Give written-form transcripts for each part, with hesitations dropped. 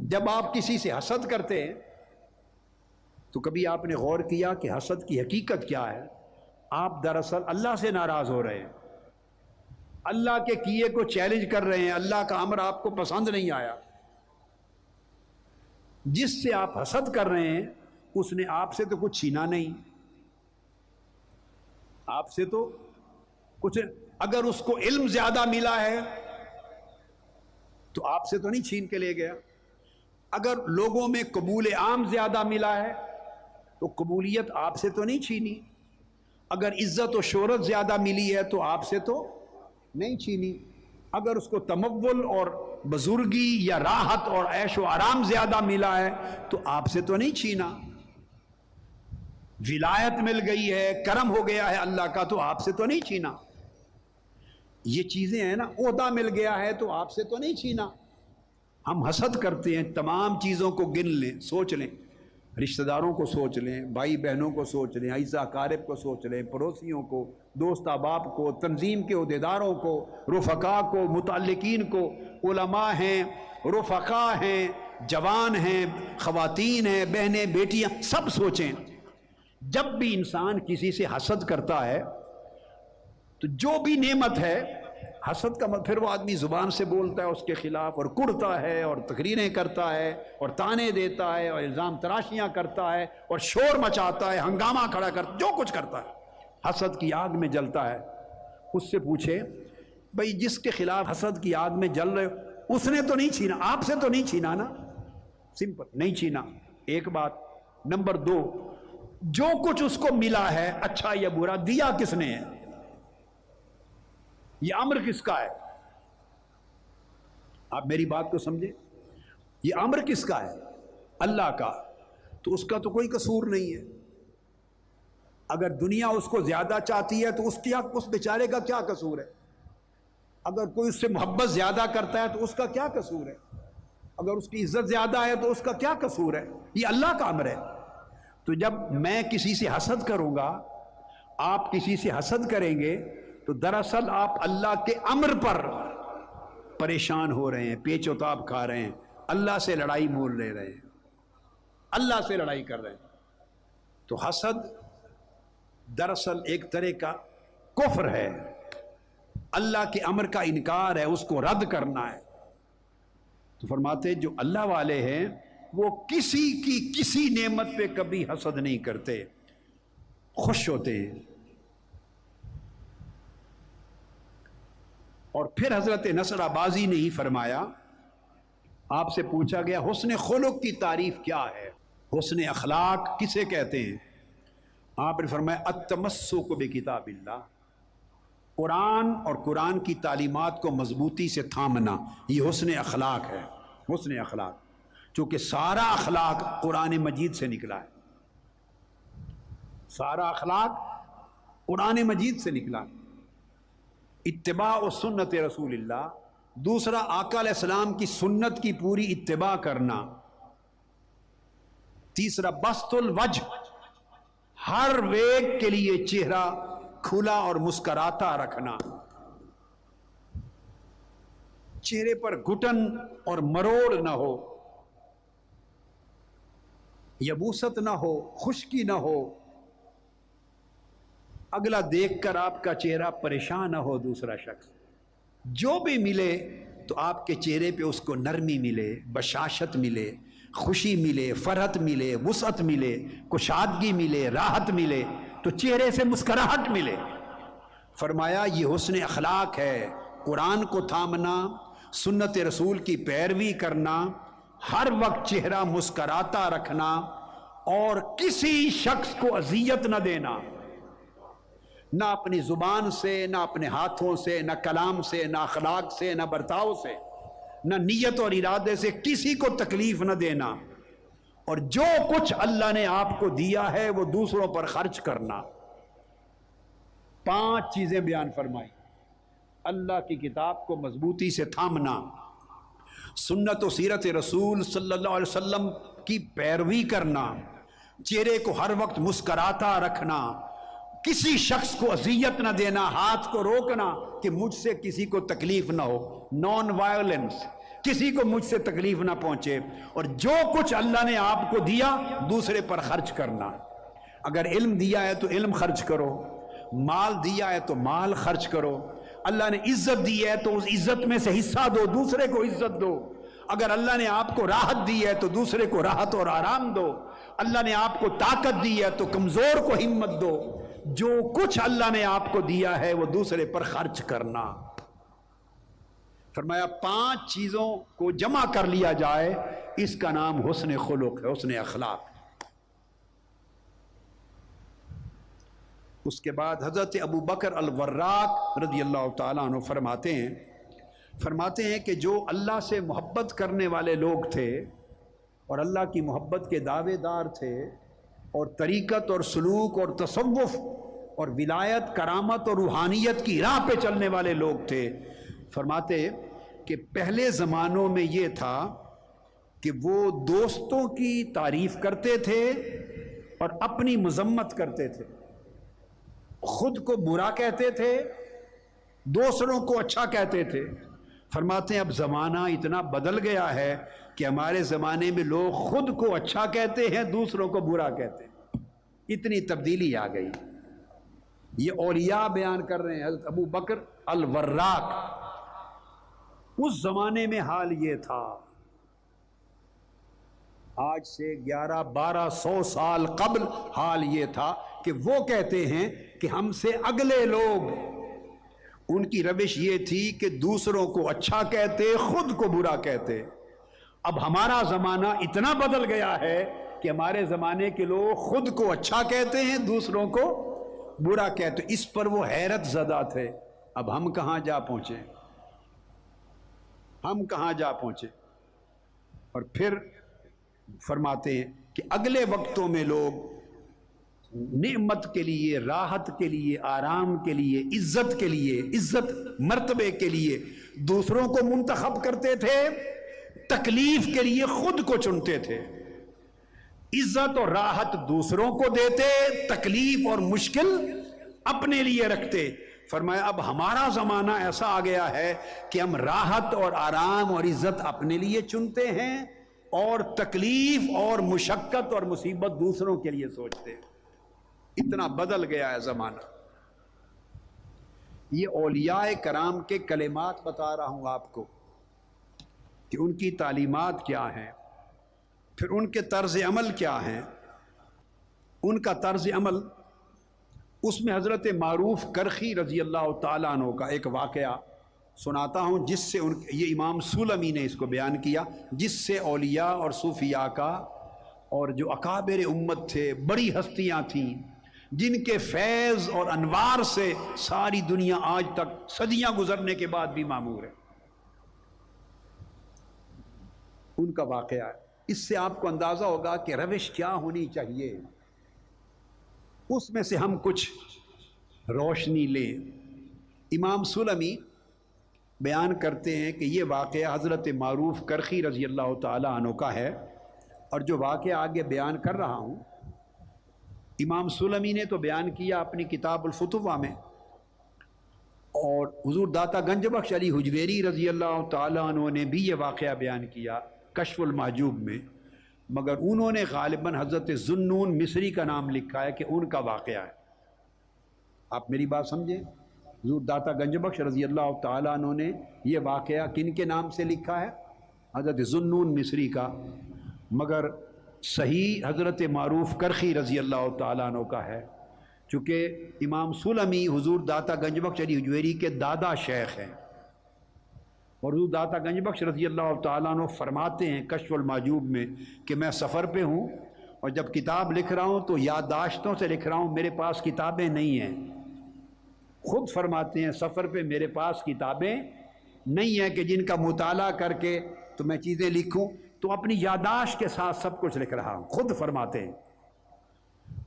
جب آپ کسی سے حسد کرتے ہیں تو کبھی آپ نے غور کیا کہ حسد کی حقیقت کیا ہے؟ آپ دراصل اللہ سے ناراض ہو رہے ہیں، اللہ کے کیے کو چیلنج کر رہے ہیں، اللہ کا امر آپ کو پسند نہیں آیا۔ جس سے آپ حسد کر رہے ہیں اس نے آپ سے تو کچھ چھینا نہیں، آپ سے تو کچھ، اگر اس کو علم زیادہ ملا ہے تو آپ سے تو نہیں چھین کے لے گیا، اگر لوگوں میں قبول عام زیادہ ملا ہے تو قبولیت آپ سے تو نہیں چھینی، اگر عزت و شہرت زیادہ ملی ہے تو آپ سے تو نہیں چھینی، اگر اس کو تمول اور بزرگی یا راحت اور عیش و آرام زیادہ ملا ہے تو آپ سے تو نہیں چھینا، ولایت مل گئی ہے، کرم ہو گیا ہے اللہ کا تو آپ سے تو نہیں چھینا، یہ چیزیں ہیں نا، عہدہ مل گیا ہے تو آپ سے تو نہیں چھینا۔ ہم حسد کرتے ہیں، تمام چیزوں کو گن لیں، سوچ لیں، رشتہ داروں کو سوچ لیں، بھائی بہنوں کو سوچ لیں، اعزا اقارب کو سوچ لیں، پڑوسیوں کو، دوست احباب کو، تنظیم کے عہدیداروں کو، رفقا کو، متعلقین کو، علماء ہیں، رفقا ہیں، جوان ہیں، خواتین ہیں، بہنیں بیٹیاں، سب سوچیں۔ جب بھی انسان کسی سے حسد کرتا ہے تو جو بھی نعمت ہے، حسد کا پھر وہ آدمی زبان سے بولتا ہے اس کے خلاف اور کڑتا ہے اور تقریریں کرتا ہے اور تانے دیتا ہے اور الزام تراشیاں کرتا ہے اور شور مچاتا ہے، ہنگامہ کھڑا کرتا ہے، جو کچھ کرتا ہے، حسد کی آگ میں جلتا ہے۔ اس سے پوچھے بھئی جس کے خلاف حسد کی آگ میں جل رہے ہو اس نے تو نہیں چھینا، آپ سے تو نہیں چھینا نا، سمپل، نہیں چھینا، ایک بات۔ نمبر دو، جو کچھ اس کو ملا ہے اچھا یا برا، دیا کس نے ہے؟ یہ امر کس کا ہے؟ آپ میری بات کو سمجھیں، یہ امر کس کا ہے؟ اللہ کا، تو اس کا تو کوئی قصور نہیں ہے۔ اگر دنیا اس کو زیادہ چاہتی ہے تو اس بیچارے کا کیا قصور ہے؟ اگر کوئی اس سے محبت زیادہ کرتا ہے تو اس کا کیا قصور ہے؟ اگر اس کی عزت زیادہ ہے تو اس کا کیا قصور ہے؟ یہ اللہ کا امر ہے۔ تو جب میں کسی سے حسد کروں گا، آپ کسی سے حسد کریں گے تو دراصل آپ اللہ کے امر پر پریشان ہو رہے ہیں، پیچ و تاب کھا رہے ہیں، اللہ سے لڑائی مول لے رہے ہیں، اللہ سے لڑائی کر رہے ہیں۔ تو حسد دراصل ایک طرح کا کفر ہے، اللہ کے امر کا انکار ہے، اس کو رد کرنا ہے۔ تو فرماتے جو اللہ والے ہیں وہ کسی کی کسی نعمت پہ کبھی حسد نہیں کرتے، خوش ہوتے ہیں۔ اور پھر حضرت نصر آبازی نے ہی فرمایا، آپ سے پوچھا گیا حسن خلق کی تعریف کیا ہے، حسن اخلاق کسے کہتے ہیں؟ آپ نے فرمایا التمسک بکتاب اللہ، قرآن اور قرآن کی تعلیمات کو مضبوطی سے تھامنا، یہ حسن اخلاق ہے۔ حسن اخلاق، چونکہ سارا اخلاق قرآن مجید سے نکلا ہے، سارا اخلاق قرآن مجید سے نکلا ہے۔ اتباع و سنت رسول اللہ، دوسرا آقا علیہ السلام کی سنت کی پوری اتباع کرنا، تیسرا بسط الوجہ، ہر ویگ کے لیے چہرہ کھلا اور مسکراتا رکھنا، چہرے پر گھٹن اور مروڑ نہ ہو، یبوست نہ ہو، خشکی نہ ہو، اگلا دیکھ کر آپ کا چہرہ پریشان نہ ہو، دوسرا شخص جو بھی ملے تو آپ کے چہرے پہ اس کو نرمی ملے، بشاشت ملے، خوشی ملے، فرحت ملے، وسعت ملے، کشادگی ملے، راحت ملے، تو چہرے سے مسکراہٹ ملے۔ فرمایا یہ حسن اخلاق ہے، قرآن کو تھامنا، سنت رسول کی پیروی کرنا، ہر وقت چہرہ مسکراتا رکھنا، اور کسی شخص کو اذیت نہ دینا، نہ اپنی زبان سے، نہ اپنے ہاتھوں سے، نہ کلام سے، نہ اخلاق سے، نہ برتاؤ سے، نہ نیت اور ارادے سے کسی کو تکلیف نہ دینا، اور جو کچھ اللہ نے آپ کو دیا ہے وہ دوسروں پر خرچ کرنا۔ 5 چیزیں بیان فرمائی، اللہ کی کتاب کو مضبوطی سے تھامنا، سنت و سیرت رسول صلی اللہ علیہ وسلم کی پیروی کرنا، چہرے کو ہر وقت مسکراتا رکھنا، کسی شخص کو اذیت نہ دینا، ہاتھ کو روکنا کہ مجھ سے کسی کو تکلیف نہ ہو، نان وائلنس، کسی کو مجھ سے تکلیف نہ پہنچے، اور جو کچھ اللہ نے آپ کو دیا دوسرے پر خرچ کرنا۔ اگر علم دیا ہے تو علم خرچ کرو، مال دیا ہے تو مال خرچ کرو، اللہ نے عزت دی ہے تو اس عزت میں سے حصہ دو، دوسرے کو عزت دو۔ اگر اللہ نے آپ کو راحت دی ہے تو دوسرے کو راحت اور آرام دو، اللہ نے آپ کو طاقت دی ہے تو کمزور کو ہمت دو۔ جو کچھ اللہ نے آپ کو دیا ہے وہ دوسرے پر خرچ کرنا۔ فرمایا 5 چیزوں کو جمع کر لیا جائے، اس کا نام حسن خلق ہے، حسن اخلاق۔ اس کے بعد حضرت ابو بکر الوراق رضی اللہ تعالیٰ عنہ فرماتے ہیں کہ جو اللہ سے محبت کرنے والے لوگ تھے اور اللہ کی محبت کے دعوے دار تھے اور طریقت اور سلوک اور تصوف اور ولایت، کرامت اور روحانیت کی راہ پہ چلنے والے لوگ تھے، فرماتے کہ پہلے زمانوں میں یہ تھا کہ وہ دوستوں کی تعریف کرتے تھے اور اپنی مذمت کرتے تھے، خود کو برا کہتے تھے، دوسروں کو اچھا کہتے تھے۔ فرماتے ہیں اب زمانہ اتنا بدل گیا ہے کہ ہمارے زمانے میں لوگ خود کو اچھا کہتے ہیں، دوسروں کو برا کہتے ہیں۔ اتنی تبدیلی آ گئی۔ یہ اولیاء بیان کر رہے ہیں، حضرت ابو بکر الوراق۔ اس زمانے میں حال یہ تھا، آج سے 1100-1200 سال قبل حال یہ تھا کہ وہ کہتے ہیں کہ ہم سے اگلے لوگ، ان کی روش یہ تھی کہ دوسروں کو اچھا کہتے، خود کو برا کہتے۔ اب ہمارا زمانہ اتنا بدل گیا ہے کہ ہمارے زمانے کے لوگ خود کو اچھا کہتے ہیں، دوسروں کو برا کہتے۔ اس پر وہ حیرت زدہ تھے، اب ہم کہاں جا پہنچے، ہم کہاں جا پہنچے۔ اور پھر فرماتے ہیں کہ اگلے وقتوں میں لوگ نعمت کے لیے، راحت کے لیے، آرام کے لیے، عزت کے لیے، عزت مرتبے کے لیے دوسروں کو منتخب کرتے تھے، تکلیف کے لیے خود کو چنتے تھے۔ عزت اور راحت دوسروں کو دیتے، تکلیف اور مشکل اپنے لیے رکھتے۔ فرمایا اب ہمارا زمانہ ایسا آ گیا ہے کہ ہم راحت اور آرام اور عزت اپنے لیے چنتے ہیں اور تکلیف اور مشقت اور مصیبت دوسروں کے لیے سوچتے ہیں۔ اتنا بدل گیا ہے زمانہ۔ یہ اولیاء کرام کے کلمات بتا رہا ہوں آپ کو کہ ان کی تعلیمات کیا ہیں، پھر ان کے طرز عمل کیا ہیں۔ ان کا طرز عمل، اس میں حضرت معروف کرخی رضی اللہ تعالیٰ عنہ کا ایک واقعہ سناتا ہوں، جس سے یہ امام سلمی نے اس کو بیان کیا، جس سے اولیاء اور صوفیاء کا اور جو اکابر امت تھے، بڑی ہستیاں تھیں جن کے فیض اور انوار سے ساری دنیا آج تک صدیاں گزرنے کے بعد بھی معمور ہے، ان کا واقعہ ہے۔ اس سے آپ کو اندازہ ہوگا کہ روش کیا ہونی چاہیے۔ اس میں سے ہم کچھ روشنی لیں۔ امام سلمی بیان کرتے ہیں کہ یہ واقعہ حضرت معروف کرخی رضی اللہ تعالیٰ عنہ کا ہے، اور جو واقعہ آگے بیان کر رہا ہوں امام سلمی نے تو بیان کیا اپنی کتاب الفتوہ میں، اور حضور داتا گنج بخش علی حجویری رضی اللہ تعالیٰ عنہ نے بھی یہ واقعہ بیان کیا کشف المحجوب میں، مگر انہوں نے غالباً حضرت ذوالنون مصری کا نام لکھا ہے کہ ان کا واقعہ ہے۔ آپ میری بات سمجھیں، حضور داتا گنج بخش رضی اللہ تعالیٰ عنہ نے یہ واقعہ کن کے نام سے لکھا ہے؟ حضرت ذوالنون مصری کا، مگر صحیح حضرت معروف کرخی رضی اللہ تعالیٰ عنہ کا ہے، چونکہ امام سلمی حضور داتا گنج بخش علی حجویری کے دادا شیخ ہیں، اور حضور داتا گنج بخش رضی اللہ تعالیٰ عنہ فرماتے ہیں کشف المحجوب میں کہ میں سفر پہ ہوں اور جب کتاب لکھ رہا ہوں تو یادداشتوں سے لکھ رہا ہوں، میرے پاس کتابیں نہیں ہیں۔ خود فرماتے ہیں سفر پہ میرے پاس کتابیں نہیں ہیں کہ جن کا مطالعہ کر کے تو میں چیزیں لکھوں، تو اپنی یادداشت کے ساتھ سب کچھ لکھ رہا ہوں، خود فرماتے ہیں۔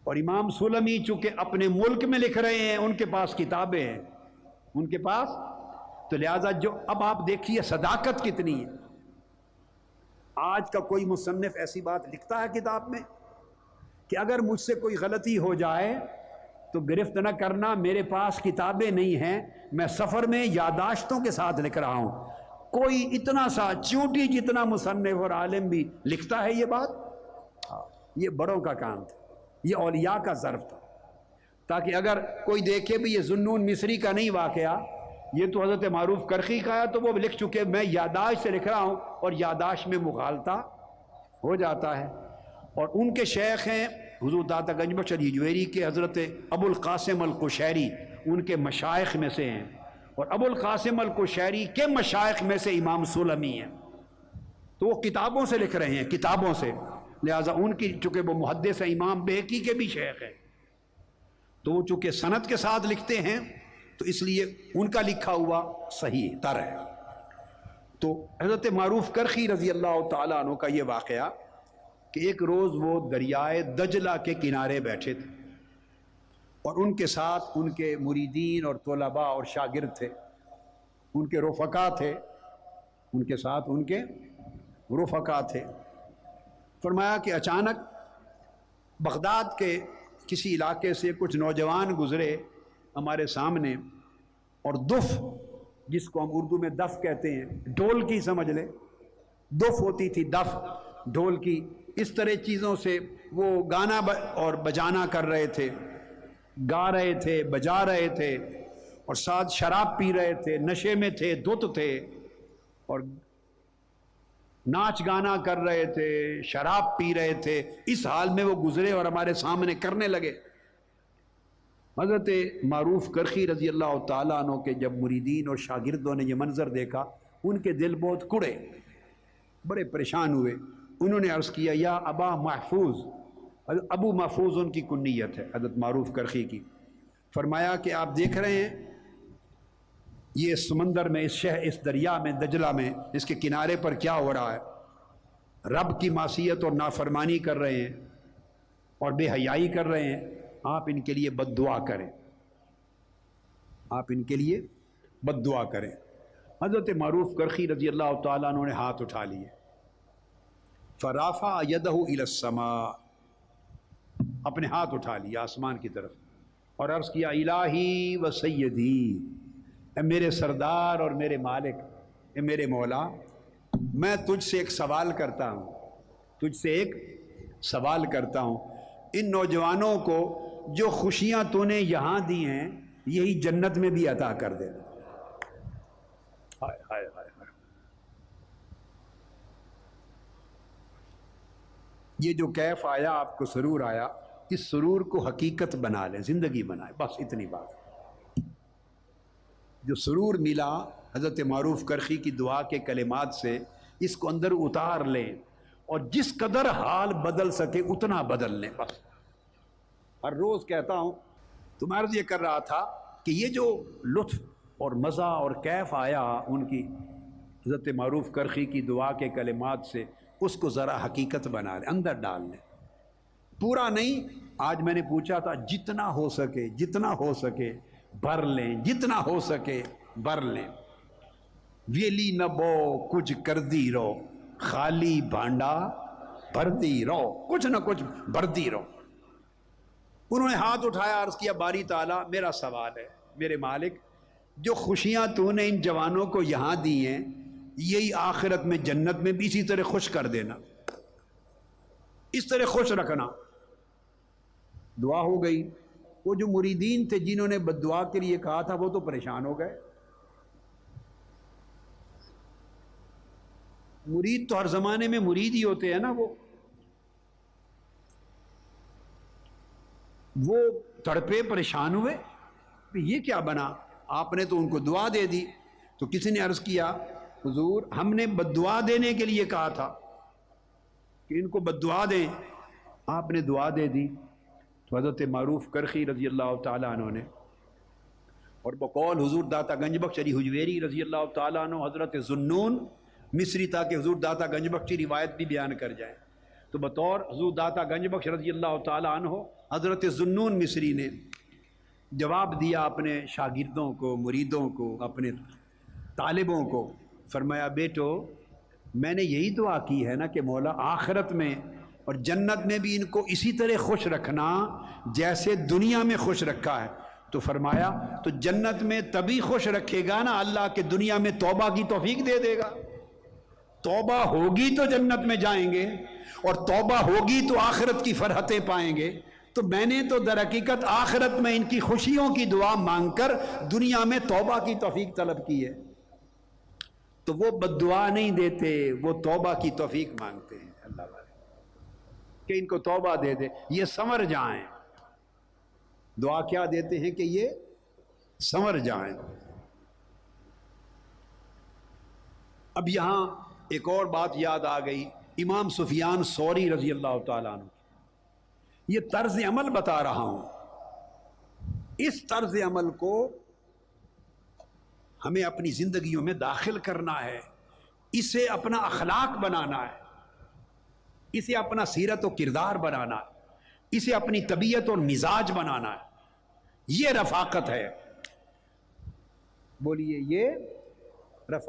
اور امام سلمی چونکہ اپنے ملک میں لکھ رہے ہیں، ان کے پاس کتابیں ہیں، ان کے پاس، تو لہذا جو اب آپ دیکھیے صداقت کتنی ہے۔ آج کا کوئی مصنف ایسی بات لکھتا ہے کتاب میں کہ اگر مجھ سے کوئی غلطی ہو جائے تو گرفت نہ کرنا، میرے پاس کتابیں نہیں ہیں، میں سفر میں یادداشتوں کے ساتھ لکھ رہا ہوں۔ کوئی اتنا سا چونٹی جتنا مصنف اور عالم بھی لکھتا ہے یہ بات؟ یہ بڑوں کا کام تھا، یہ اولیاء کا ظرف تھا، تاکہ اگر کوئی دیکھے بھی یہ ذوالنون مصری کا نہیں واقعہ، یہ تو حضرت معروف کرخی کا ہے، تو وہ لکھ چکے، میں یادداشت سے لکھ رہا ہوں اور یادداشت میں مغالطہ ہو جاتا ہے۔ اور ان کے شیخ ہیں حضور داتا گنج بخش علی حجویری کے حضرت ابو القاسم القشیری، ان کے مشائخ میں سے ہیں، اور ابو القاسم القشیری کے مشائخ میں سے امام سلمی ہیں، تو وہ کتابوں سے لکھ رہے ہیں، کتابوں سے، لہٰذا ان کی چونکہ وہ محدث ہیں، امام بہقی کے بھی شیخ ہیں، تو وہ چونکہ سند کے ساتھ لکھتے ہیں تو اس لیے ان کا لکھا ہوا صحیح تر ہے۔ تو حضرت معروف کرخی رضی اللہ تعالیٰ عنہ کا یہ واقعہ کہ ایک روز وہ دریائے دجلہ کے کنارے بیٹھے تھے، اور ان کے ساتھ ان کے مریدین اور طلباء اور شاگرد تھے، ان کے رفقا تھے، ان کے ساتھ ان کے رفقا تھے۔ فرمایا کہ اچانک بغداد کے کسی علاقے سے کچھ نوجوان گزرے ہمارے سامنے، اور دف، جس کو ہم اردو میں دف کہتے ہیں، ڈھول کی سمجھ لے، دف ہوتی تھی، دف ڈھول کی، اس طرح چیزوں سے وہ گانا اور بجانا کر رہے تھے، گا رہے تھے، بجا رہے تھے، اور ساتھ شراب پی رہے تھے، نشے میں تھے، دھت تھے، اور ناچ گانا کر رہے تھے، شراب پی رہے تھے۔ اس حال میں وہ گزرے اور ہمارے سامنے کرنے لگے۔ حضرت معروف کرخی رضی اللہ تعالیٰ عنہ کے جب مریدین اور شاگردوں نے یہ منظر دیکھا، ان کے دل بہت کڑے، بڑے پریشان ہوئے۔ انہوں نے عرض کیا، یا ابا محفوظ، ابو محفوظ ان کی کنیت ہے حضرت معروف کرخی کی، فرمایا کہ آپ دیکھ رہے ہیں یہ سمندر میں، اس دریا میں، دجلہ میں، اس کے کنارے پر کیا ہو رہا ہے؟ رب کی معصیت اور نافرمانی کر رہے ہیں اور بے حیائی کر رہے ہیں، آپ ان کے لیے بد دعا کریں، آپ ان کے لیے بد دعا کریں۔ حضرت معروف کرخی رضی اللہ تعالیٰ عنہ نے ہاتھ اٹھا لیے، فرافع یدہ الی السماء، اپنے ہاتھ اٹھا لیا آسمان کی طرف، اور عرض کیا، الہی و سیدی، اے میرے سردار اور میرے مالک، اے میرے مولا، میں تجھ سے ایک سوال کرتا ہوں، تجھ سے ایک سوال کرتا ہوں، ان نوجوانوں کو جو خوشیاں تو نے یہاں دی ہیں یہی جنت میں بھی عطا کر دے۔ ہائے ہائے ہائے ہائے، یہ جو کیف آیا آپ کو، سرور آیا، اس سرور کو حقیقت بنا لیں، زندگی بنائیں، بس اتنی بات۔ جو سرور ملا حضرت معروف کرخی کی دعا کے کلمات سے، اس کو اندر اتار لیں، اور جس قدر حال بدل سکے اتنا بدل لیں، بس۔ ہر روز کہتا ہوں، تو میں عرض یہ کر رہا تھا کہ یہ جو لطف اور مزہ اور کیف آیا ان کی حضرت معروف کرخی کی دعا کے کلمات سے، اس کو ذرا حقیقت بنا لیں، اندر ڈال لیں، پورا نہیں۔ آج میں نے پوچھا تھا، جتنا ہو سکے، جتنا ہو سکے بھر لیں، جتنا ہو سکے بھر لیں۔ ویلی نہ بو کچھ کر دی رو، خالی بھانڈا بھر دی رو، کچھ نہ کچھ بھر دی رو۔ انہوں نے ہاتھ اٹھایا، عرض کیا، باری تعالیٰ میرا سوال ہے، میرے مالک، جو خوشیاں تو نے ان جوانوں کو یہاں دی ہیں، یہی آخرت میں جنت میں بھی اسی طرح خوش کر دینا، اس طرح خوش رکھنا۔ دعا ہو گئی۔ وہ جو مریدین تھے جنہوں نے بد دعا کے لیے کہا تھا، وہ تو پریشان ہو گئے۔ مرید تو ہر زمانے میں مرید ہی ہوتے ہیں نا، وہ تڑپے، پریشان ہوئے، یہ کیا بنا؟ آپ نے تو ان کو دعا دے دی۔ تو کسی نے عرض کیا، حضور ہم نے بد دعا دینے کے لیے کہا تھا کہ ان کو بد دعا دیں، آپ نے دعا دے دی۔ تو حضرت معروف کرخی رضی اللہ تعالیٰ عنہ نے، اور بقول حضور داتا گنج بخش علی حجویری رضی اللہ تعالیٰ عنہ، حضرت ذوالنون مصری، تاکہ حضور داتا گنج بخش کی روایت بھی بیان کر جائیں، تو بطور حضور داتا گنج بخش رضی اللہ تعالیٰ عنہ، حضرت ذوالنون مصری نے جواب دیا اپنے شاگردوں کو، مریدوں کو، اپنے طالبوں کو، فرمایا، بیٹو میں نے یہی دعا کی ہے نا کہ مولا آخرت میں اور جنت میں بھی ان کو اسی طرح خوش رکھنا جیسے دنیا میں خوش رکھا ہے۔ تو فرمایا تو جنت میں تبھی خوش رکھے گا نا اللہ کہ دنیا میں توبہ کی توفیق دے دے گا. توبہ ہوگی تو جنت میں جائیں گے، اور توبہ ہوگی تو آخرت کی فرحتیں پائیں گے. تو میں نے تو در حقیقت آخرت میں ان کی خوشیوں کی دعا مانگ کر دنیا میں توبہ کی توفیق طلب کی ہے. تو وہ بد دعا نہیں دیتے، وہ توبہ کی توفیق مانگتے ہیں اللہ والے کہ ان کو توبہ دے دے، یہ سنور جائیں. دعا کیا دیتے ہیں کہ یہ سنور جائیں. اب یہاں ایک اور بات یاد آ گئی، امام سفیان ثوری رضی اللہ تعالیٰ عنہ، یہ طرز عمل بتا رہا ہوں. اس طرز عمل کو ہمیں اپنی زندگیوں میں داخل کرنا ہے، اسے اپنا اخلاق بنانا ہے، اسے اپنا سیرت و کردار بنانا ہے، اسے اپنی طبیعت اور مزاج بنانا ہے. یہ رفاقت ہے. بولیے، یہ رفاقت.